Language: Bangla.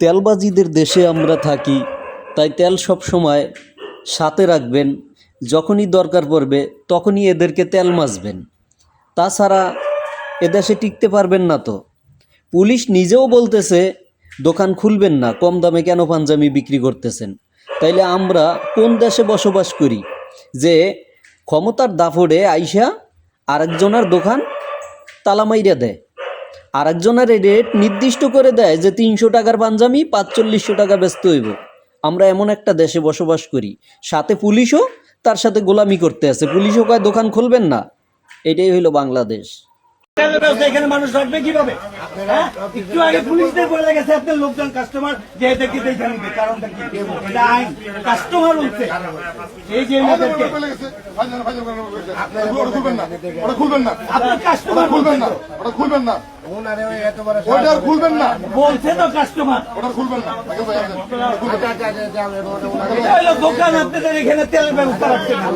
তেলবাজিদের দেশে আমরা থাকি, তাই তেল সব সময় সাথে রাখবেন। যখনই দরকার পড়বে তখনই এদেরকে তেল মাজবেন, তাছাড়া এদেশে টিকতে পারবেন না। তো পুলিশ নিজেও বলতেছে দোকান খুলবেন না, কম দামে কেন পাঞ্জাবি বিক্রি করতেছেন। তাইলে আমরা কোন দেশে বসবাস করি যে ক্ষমতার দাপটে আইসা আরেকজনের দোকান তালা মাইরা দেয়, আরেকজনের রেট নির্দিষ্ট করে দেয় যে 300 টাকার পাঞ্জাবি 4500 টাকা বেচতে হইব। আমরা এমন একটা দেশে বসবাস করি, সাথে পুলিশও তার সাথে গোলামি করতে আছে, পুলিশও কয় দোকান খুলবেন না। এটাই হইল বাংলাদেশ। এখানে মানুষ রাখবে কিভাবে? একটু আগে পুলিশদের বলে গেছে আপনার লোকজন কাস্টমার যে এদেরকে দেখে নিবে, কারণটা কি? এটা আইন, কাস্টমার বলছে এই যে এদেরকে খুলবেন না, আপনার কাস্টমার খুলবেন না, ওটা খুলবেন না, ওটা খুলবেন না, বলছে তো কাস্টমার, ওটা খুলবেন না। দোকান আপনাদের এখানে তেলের ব্যবস্থা রাখছে না।